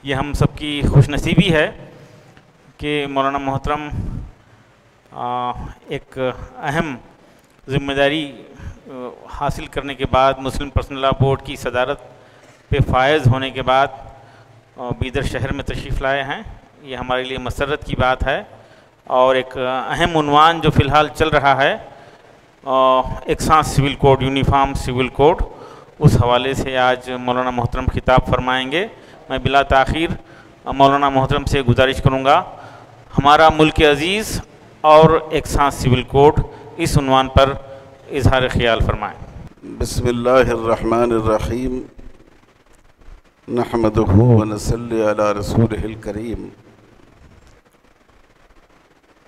یہ ہم سب کی خوش نصیبی ہے کہ مولانا محترم ایک اہم ذمہ داری حاصل کرنے کے بعد مسلم پرسنل لاء بورڈ کی صدارت پہ فائز ہونے کے بعد بیدر شہر میں تشریف لائے ہیں. یہ ہمارے لیے مسرت کی بات ہے اور ایک اہم عنوان جو فی الحال چل رہا ہے یکساں civil code, uniform civil code, اس حوالے سے آج مولانا محترم خطاب فرمائیں گے. میں بلا تاخیر مولانا محترم سے گزارش کروں گا ہمارا ملک عزیز اور یکساں سول کوڈ اس عنوان پر اظہار خیال فرمائیں. بسم اللہ الرحمن الرحیم، نحمدہ ونصلی علی رسولہ الکریم.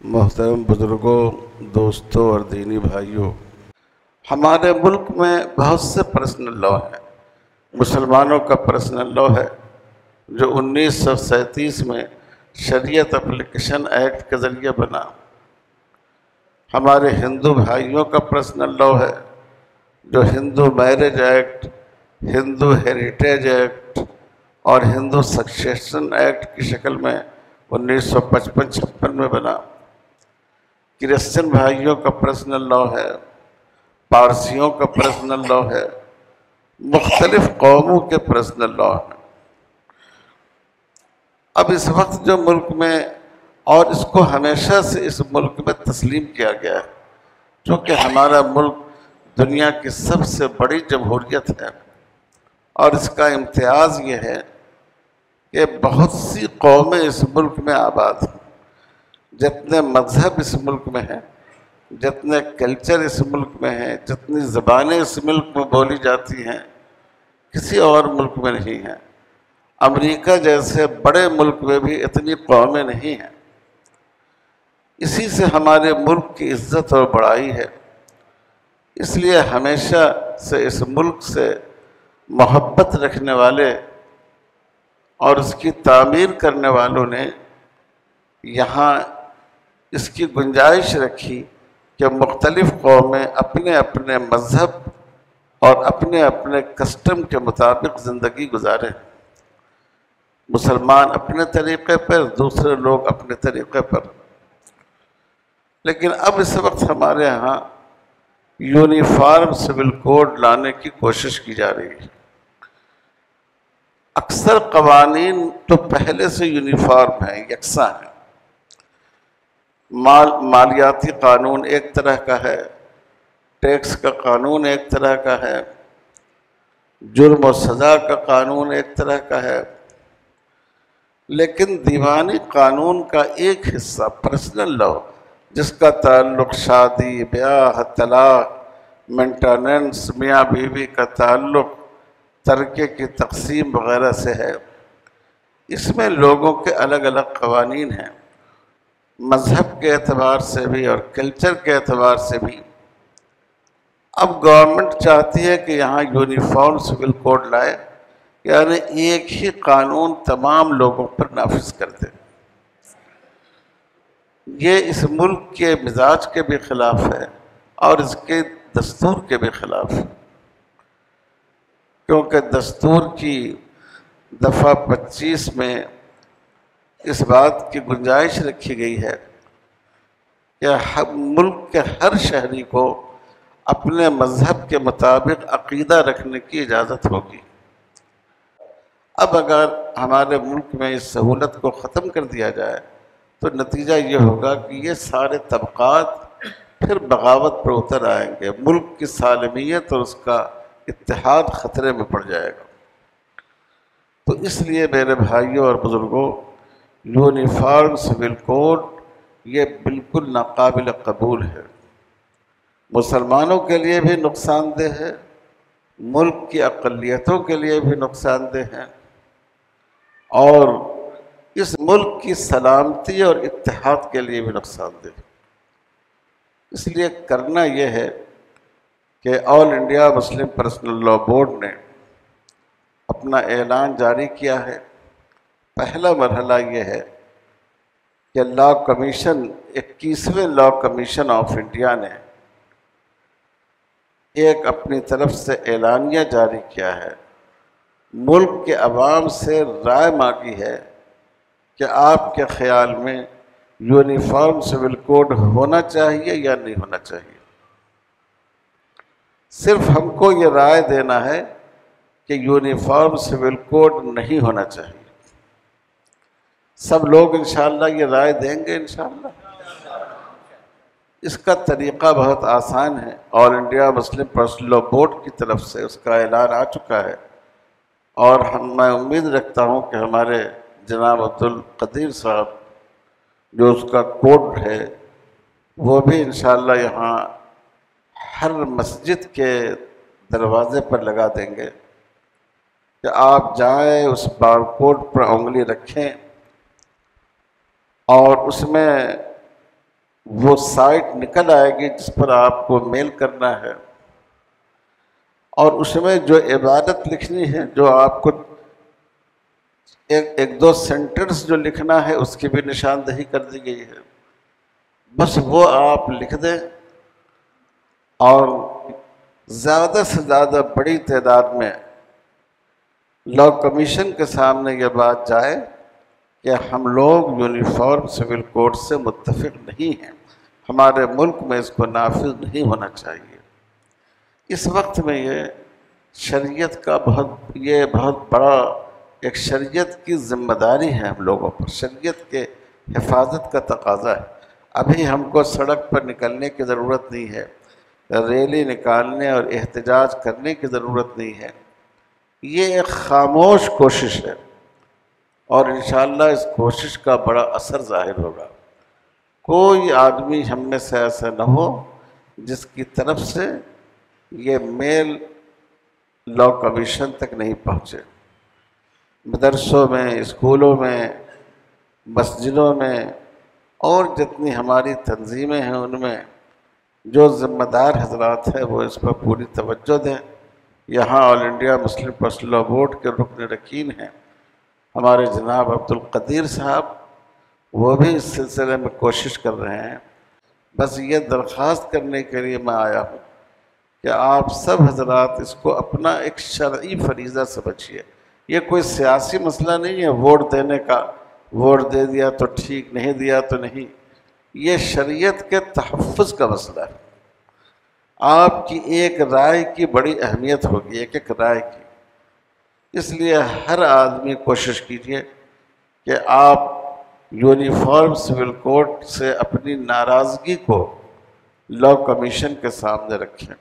محترم بزرگوں، دوستوں اور دینی بھائیوں، ہمارے ملک میں بہت سے پرسنل لاء ہیں. مسلمانوں کا پرسنل لاء ہے جو 1937 میں شریعت اپلیکیشن ایکٹ کے ذریعے بنا. ہمارے ہندو بھائیوں کا پرسنل لاء ہے جو ہندو میرج ایکٹ، ہندو ہیریٹیج ایکٹ اور ہندو سکسیشن ایکٹ کی شکل میں 1955-56 میں بنا. کرسچن بھائیوں کا پرسنل لاء ہے، پارسیوں کا پرسنل لاء ہے، مختلف قوموں کے پرسنل لاء ہیں. اب اس وقت جو ملک میں، اور اس کو ہمیشہ سے اس ملک میں تسلیم کیا گیا ہے، چونکہ ہمارا ملک دنیا کی سب سے بڑی جمہوریت ہے اور اس کا امتیاز یہ ہے کہ بہت سی قومیں اس ملک میں آباد ہیں. جتنے مذہب اس ملک میں ہیں، جتنے کلچر اس ملک میں ہیں، جتنی زبانیں اس ملک میں بولی جاتی ہیں، کسی اور ملک میں نہیں ہیں. امریکہ جیسے بڑے ملک میں بھی اتنی قومیں نہیں ہیں. اسی سے ہمارے ملک کی عزت اور بڑائی ہے. اس لیے ہمیشہ سے اس ملک سے محبت رکھنے والے اور اس کی تعمیر کرنے والوں نے یہاں اس کی گنجائش رکھی کہ مختلف قومیں اپنے اپنے مذہب اور اپنے اپنے کسٹم کے مطابق زندگی گزاریں. مسلمان اپنے طریقے پر، دوسرے لوگ اپنے طریقے پر. لیکن اب اس وقت ہمارے ہاں یونیفارم سول کوڈ لانے کی کوشش کی جا رہی ہے. اکثر قوانین تو پہلے سے یونیفارم ہیں، یکساں ہیں. مالیاتی قانون ایک طرح کا ہے، ٹیکس کا قانون ایک طرح کا ہے، جرم و سزا کا قانون ایک طرح کا ہے. لیکن دیوانی قانون کا ایک حصہ پرسنل لاء، جس کا تعلق شادی، بیاہ، طلاق، مینٹیننس، میاں بیوی کا تعلق، ترکے کی تقسیم وغیرہ سے ہے، اس میں لوگوں کے الگ الگ قوانین ہیں، مذہب کے اعتبار سے بھی اور کلچر کے اعتبار سے بھی. اب گورنمنٹ چاہتی ہے کہ یہاں یونیفارم سول کوڈ لائے، یعنی ایک ہی قانون تمام لوگوں پر نافذ کر دے. یہ اس ملک کے مزاج کے بھی خلاف ہے اور اس کے دستور کے بھی خلاف ہے، کیونکہ دستور کی دفعہ 25 میں اس بات کی گنجائش رکھی گئی ہے کہ ملک کے ہر شہری کو اپنے مذہب کے مطابق عقیدہ رکھنے کی اجازت ہوگی. اب اگر ہمارے ملک میں اس سہولت کو ختم کر دیا جائے تو نتیجہ یہ ہوگا کہ یہ سارے طبقات پھر بغاوت پر اتر آئیں گے. ملک کی سالمیت اور اس کا اتحاد خطرے میں پڑ جائے گا. تو اس لیے میرے بھائیوں اور بزرگوں، یونیفارم سول کوڈ یہ بالکل ناقابل قبول ہے. مسلمانوں کے لیے بھی نقصان دہ ہے، ملک کی اقلیتوں کے لیے بھی نقصان دہ ہے، اور اس ملک کی سلامتی اور اتحاد کے لیے بھی نقصان دہ. اس لیے کرنا یہ ہے کہ All India Muslim Personal Law Board نے اپنا اعلان جاری کیا ہے. پہلا مرحلہ یہ ہے کہ لاء کمیشن، 21ویں لاء کمیشن آف انڈیا نے ایک اپنی طرف سے اعلانیہ جاری کیا ہے ملک کے عوام سے رائے مانگی ہے کہ آپ کے خیال میں یونیفارم سول کوڈ ہونا چاہیے یا نہیں ہونا چاہیے۔ صرف ہم کو یہ رائے دینا ہے کہ یونیفارم سول کوڈ نہیں ہونا چاہیے۔ سب لوگ انشاءاللہ یہ رائے دیں گے انشاءاللہ۔ اس کا طریقہ بہت آسان ہے، All India Muslim Personal Law Board کی طرف سے اس کا اعلان آ چکا ہے، اور میں امید رکھتا ہوں کہ ہمارے جناب عبدالقدیر صاحب جو اس کا کوڈ ہے وہ بھی انشاءاللہ یہاں ہر مسجد کے دروازے پر لگا دیں گے کہ آپ جائیں اس بار کوڈ پر انگلی رکھیں اور اس میں وہ سائٹ نکل آئے گی جس پر آپ کو میل کرنا ہے، اور اس میں جو عبادت لکھنی ہے، جو آپ کو ایک دو سینٹنس جو لکھنا ہے اس کی بھی نشاندہی کر دی گئی ہے، بس وہ آپ لکھ دیں اور زیادہ سے زیادہ بڑی تعداد میں لاء کمیشن کے سامنے یہ بات جائے کہ ہم لوگ یونیفارم سول کوڈ سے متفق نہیں ہیں، ہمارے ملک میں اس کو نافذ نہیں ہونا چاہیے۔ اس وقت میں یہ شریعت کا بہت بڑا ایک شریعت کی ذمہ داری ہے ہم لوگوں پر، شریعت کے حفاظت کا تقاضا ہے۔ ابھی ہم کو سڑک پر نکلنے کی ضرورت نہیں ہے، ریلی نکالنے اور احتجاج کرنے کی ضرورت نہیں ہے، یہ ایک خاموش کوشش ہے، اور انشاءاللہ اس کوشش کا بڑا اثر ظاہر ہوگا۔ کوئی آدمی ہم میں سے ایسا نہ ہو جس کی طرف سے یہ میل لاء کمیشن تک نہیں پہنچے۔ مدرسوں میں، اسکولوں میں، مسجدوں میں اور جتنی ہماری تنظیمیں ہیں ان میں جو ذمہ دار حضرات ہیں وہ اس پر پوری توجہ دیں۔ یہاں All India Muslim Personal Law Board کے رکن رکین ہیں ہمارے جناب عبدالقدیر صاحب، وہ بھی اس سلسلے میں کوشش کر رہے ہیں۔ بس یہ درخواست کرنے کے لیے میں آیا ہوں کہ آپ سب حضرات اس کو اپنا ایک شرعی فریضہ سمجھیے۔ یہ کوئی سیاسی مسئلہ نہیں ہے ووٹ دینے کا، ووٹ دے دیا تو ٹھیک، نہیں دیا تو نہیں، یہ شریعت کے تحفظ کا مسئلہ ہے۔ آپ کی ایک رائے کی بڑی اہمیت ہوگی، ایک ایک رائے کی، اس لیے ہر آدمی کوشش کیجیے کہ آپ یونیفارم سول کوڈ سے اپنی ناراضگی کو لاء کمیشن کے سامنے رکھیں،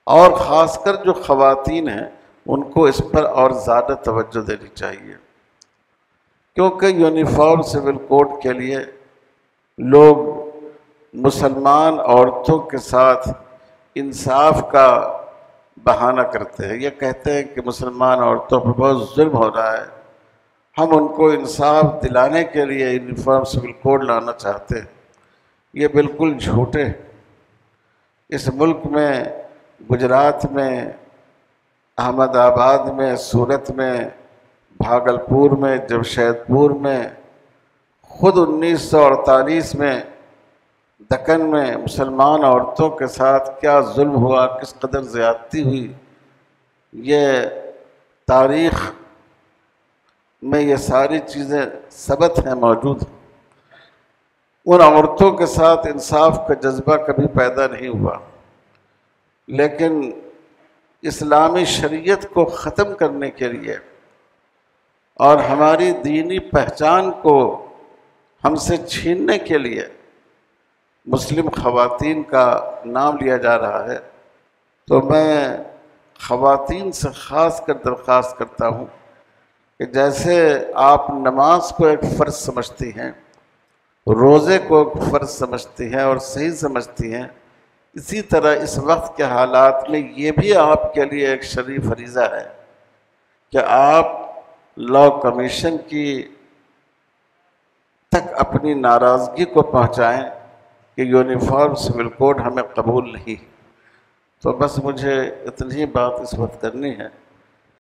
اور خاص کر جو خواتین ہیں ان کو اس پر اور زیادہ توجہ دینی چاہیے، کیونکہ یونیفارم سول کوڈ کے لیے لوگ مسلمان عورتوں کے ساتھ انصاف کا بہانہ کرتے ہیں، یہ کہتے ہیں کہ مسلمان عورتوں پر بہت ظلم ہو رہا ہے، ہم ان کو انصاف دلانے کے لیے یونیفارم سول کوڈ لانا چاہتے ہیں۔ یہ بالکل جھوٹے ہیں۔ اس ملک میں، گجرات میں، احمد آباد میں، سورت میں، بھاگلپور میں، جمشید پور میں، خود 1948 میں دکن میں مسلمان عورتوں کے ساتھ کیا ظلم ہوا، کس قدر زیادتی ہوئی، یہ تاریخ میں یہ ساری چیزیں ثبت ہیں، موجود ہیں۔ ان عورتوں کے ساتھ انصاف کا جذبہ کبھی پیدا نہیں ہوا، لیکن اسلامی شریعت کو ختم کرنے کے لیے اور ہماری دینی پہچان کو ہم سے چھیننے کے لیے مسلم خواتین کا نام لیا جا رہا ہے۔ تو میں خواتین سے خاص کر درخواست کرتا ہوں کہ جیسے آپ نماز کو ایک فرض سمجھتی ہیں، روزے کو ایک فرض سمجھتی ہیں اور صحیح سمجھتی ہیں، اسی طرح اس وقت کے حالات میں یہ بھی آپ کے لیے ایک شرعی فریضہ ہے کہ آپ لاء کمیشن کی تک اپنی ناراضگی کو پہنچائیں کہ یونیفارم سول کوڈ ہمیں قبول نہیں۔ تو بس مجھے اتنی بات اس وقت کرنی ہے۔